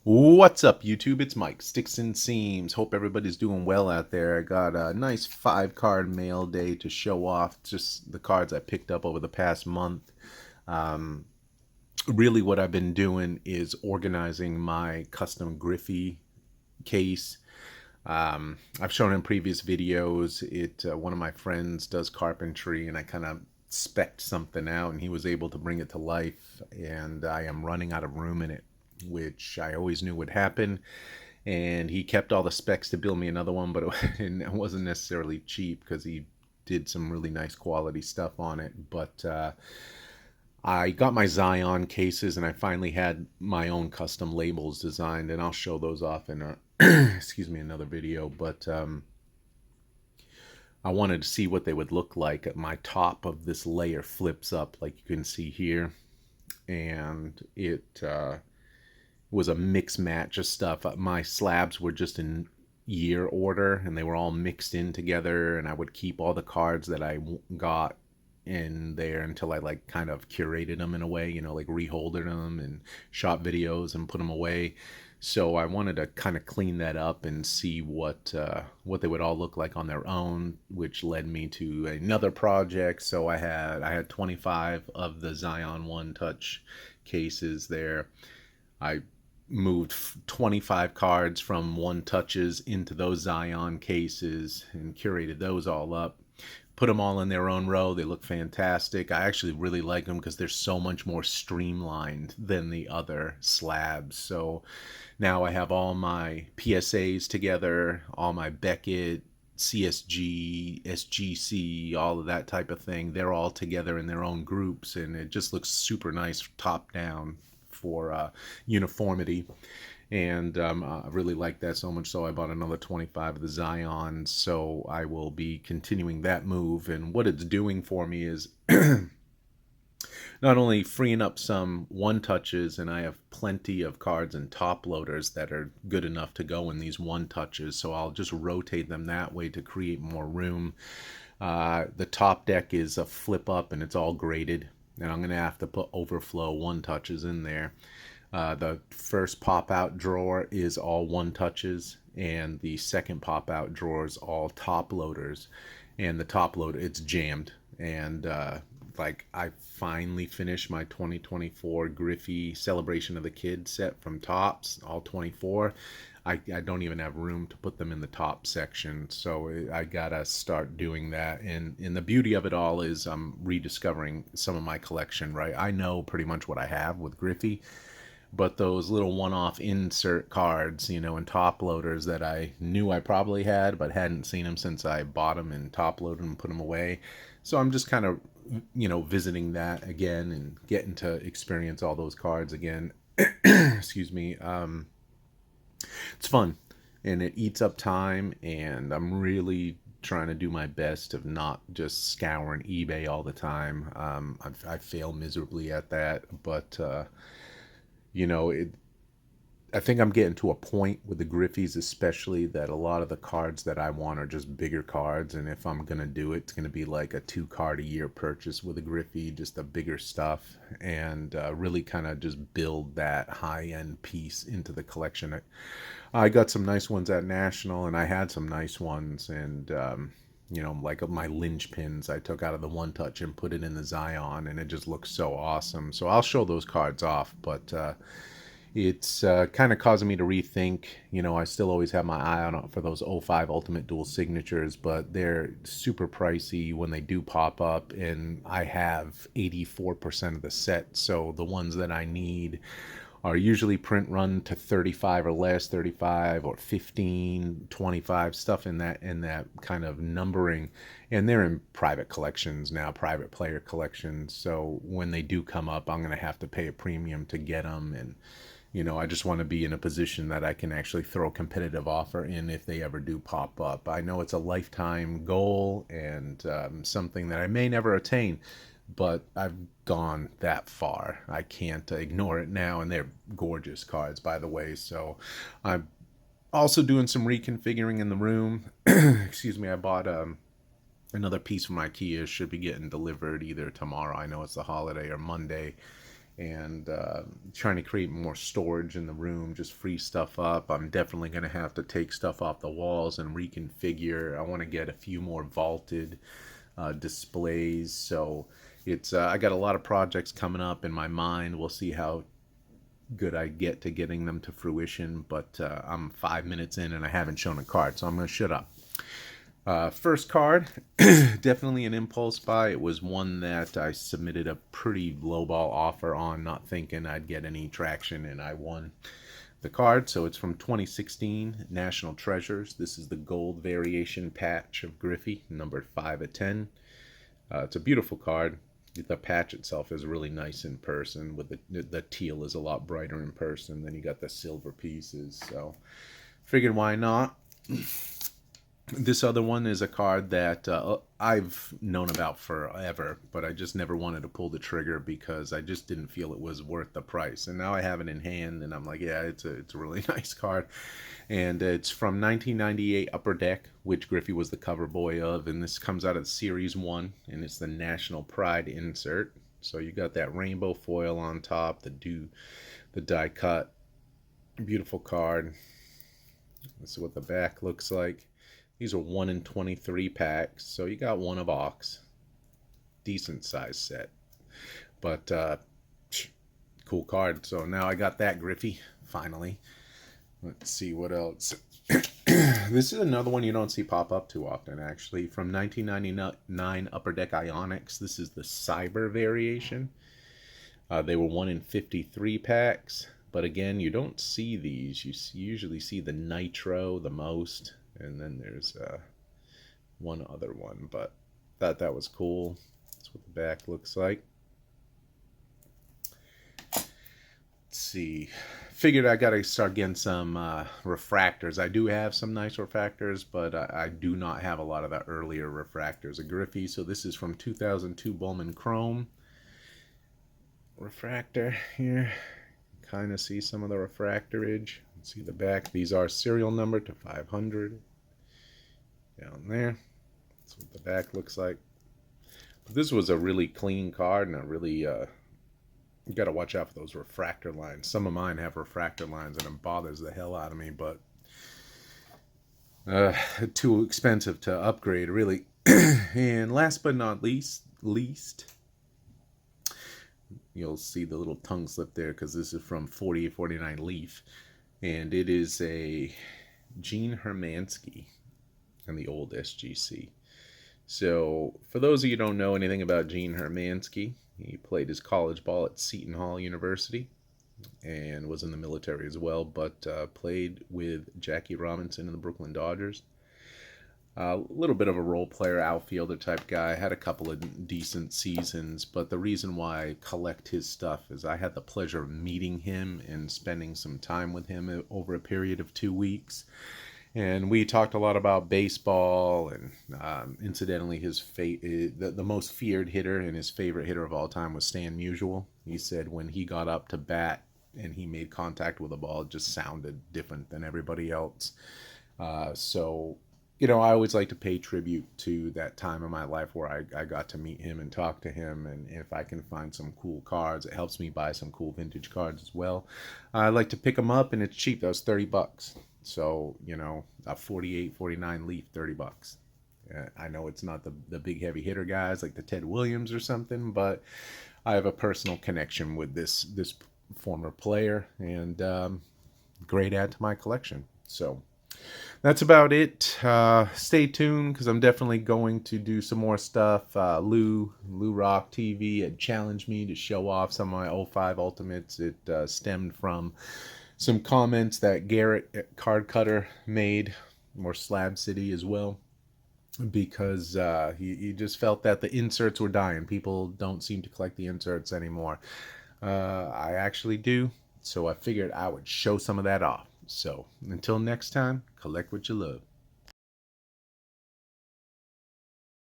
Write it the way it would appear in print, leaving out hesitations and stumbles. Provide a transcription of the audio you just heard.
What's up, YouTube? It's Mike, Sticks and Seams. Hope everybody's doing well out there. I got a nice 5 card mail day to show off just the cards I picked up over the past month. Um, Really, what I've been doing is organizing my custom Griffey case. I've shown in previous videos. One of my friends does carpentry, and I kind of spec'd something out, and he was able to bring it to life. And I am running out of room in it, which I always knew would happen. And he kept all the specs to build me another one, but it wasn't necessarily cheap because he did some really nice quality stuff on it. But I got my Zion cases, and I finally had my own custom labels designed, and I'll show those off in a excuse me, another video. But I wanted to see what they would look like. My top of this layer flips up, like you can see here, and it was a mix match of stuff. My slabs were just in year order, and they were all mixed in together, and I would keep all the cards that I got in there until I like kind of curated them in a way, like reholded them and shot videos and put them away. So I wanted to kind of clean that up and see what they would all look like on their own, which led me to another project. So I had 25 of the Zion One Touch cases there. I moved 25 cards from One Touches into those Zion cases and curated those all up. Put them all in their own row. They look fantastic. I actually really like them because they're so much more streamlined than the other slabs. So now I have all my PSAs together, all my Beckett, CSG, SGC, all of that type of thing. They're all together in their own groups, and it just looks super nice top down for uniformity. And I really like that so much so I bought another 25 of the Zions. So I will be continuing that move. And what it's doing for me is not only freeing up some one touches, and I have plenty of cards and top loaders that are good enough to go in these one touches. So I'll just rotate them that way to create more room. The top deck is a flip up, and it's all graded. And I'm going to have to put overflow one touches in there. The first pop out drawer is all one touches, and the second pop out drawer is all top loaders. And the top loader, it's jammed. And like I finally finished my 2024 Griffey Celebration of the Kid set from Tops, all 24. I don't even have room to put them in the top section, so I gotta start doing that. And the beauty of it all is I'm rediscovering some of my collection, right? I know pretty much what I have with Griffey, but those little one-off insert cards, and top loaders that I knew I probably had, but hadn't seen them since I bought them and top loaded them and put them away. So I'm just kind of, visiting that again and getting to experience all those cards again. Excuse me. It's fun, and it eats up time, and I'm really trying to do my best of not just scouring eBay all the time. I fail miserably at that, but you know, it, I think I'm getting to a point with the Griffies, especially, that a lot of the cards that I want are just bigger cards. And if I'm going to do it, it's going to be like a 2 card a year purchase with a Griffey, just a bigger stuff, and really kind of just build that high end piece into the collection. I got some nice ones at National, and I had some nice ones. And, like my linchpins I took out of the One Touch and put it in the Zion, and it just looks so awesome. So I'll show those cards off, but it's kind of causing me to rethink. I still always have my eye on for those '05 Ultimate Dual Signatures, but they're super pricey when they do pop up, and I have 84% of the set. So the ones that I need are usually print run to 35 or less, 35 or 15, 25, stuff in that kind of numbering. And they're in private collections now, private player collections. So when they do come up, I'm going to have to pay a premium to get them. And I just want to be in a position that I can actually throw a competitive offer in if they ever do pop up. I know it's a lifetime goal, and something that I may never attain, but I've gone that far. I can't ignore it now, and they're gorgeous cards, by the way. So I'm also doing some reconfiguring in the room. Excuse me, I bought another piece from IKEA. Should be getting delivered either tomorrow. I know it's the holiday, or Monday. and trying to create more storage in the room, just free stuff up. I'm definitely going to have to take stuff off the walls and reconfigure. I want to get a few more vaulted displays. So it's I got a lot of projects coming up in my mind. We'll see how good I get to getting them to fruition, but I'm 5 minutes in and I haven't shown a card, so I'm going to shut up. First card, definitely an impulse buy. It was one that I submitted a pretty lowball offer on, not thinking I'd get any traction, and I won the card. So it's from 2016, National Treasures. This is the gold variation patch of Griffey, numbered 5/10. It's a beautiful card. The patch itself is really nice in person. With the teal is a lot brighter in person. Then you got the silver pieces. So figured why not. This other one is a card that I've known about forever, but I just never wanted to pull the trigger because I just didn't feel it was worth the price. And now I have it in hand, and I'm like, yeah, it's a really nice card. And it's from 1998 Upper Deck, which Griffey was the cover boy of, and this comes out of Series 1, and it's the National Pride insert. So you got that rainbow foil on top, the die cut. Beautiful card. This is what the back looks like. These are 1 in 23 packs, so you got one of Ox. Decent size set. But cool card. So now I got that Griffey, finally. Let's see what else. This is another one you don't see pop up too often, actually. From 1999 Upper Deck Ionics. This is the Cyber variation. They were 1 in 53 packs. But again, you don't see these. You usually see the Nitro the most. And then there's one other one, but thought that was cool. That's what the back looks like. Let's see. Figured I got to start getting some refractors. I do have some nice refractors, but I do not have a lot of the earlier refractors of Griffey. So this is from 2002 Bowman Chrome refractor here. Kind of see some of the refractorage. See the back. These are serial number to 500 down there. That's what the back looks like. But this was a really clean card, and a really you got to watch out for those refractor lines. Some of mine have refractor lines, and it bothers the hell out of me. But too expensive to upgrade, really. And last but not least, you'll see the little tongue slip there because this is from 4849 Leaf. And it is a Gene Hermansky in the old SGC. So for those of you who don't know anything about Gene Hermansky, he played his college ball at Seton Hall University and was in the military as well, but played with Jackie Robinson and the Brooklyn Dodgers. A little bit of a role player, outfielder type guy. Had a couple of decent seasons, but the reason why I collect his stuff is I had the pleasure of meeting him and spending some time with him over a period of 2 weeks. And we talked a lot about baseball, and incidentally, the most feared hitter and his favorite hitter of all time was Stan Musial. He said when he got up to bat and he made contact with the ball, it just sounded different than everybody else. So I always like to pay tribute to that time in my life where I got to meet him and talk to him. And if I can find some cool cards, it helps me buy some cool vintage cards as well. I like to pick them up, and it's cheap. That was $30. So, a 48, 49 Leaf, $30. I know it's not the big heavy hitter guys like the Ted Williams or something, but I have a personal connection with this former player, and great add to my collection. So that's about it. Stay tuned because I'm definitely going to do some more stuff. Lou Rock TV had challenged me to show off some of my 05 Ultimates. It stemmed from some comments that Garrett Card Cutter made, or Slab City as well, because he just felt that the inserts were dying. People don't seem to collect the inserts anymore. I actually do, so I figured I would show some of that off. So until next time, collect what you love.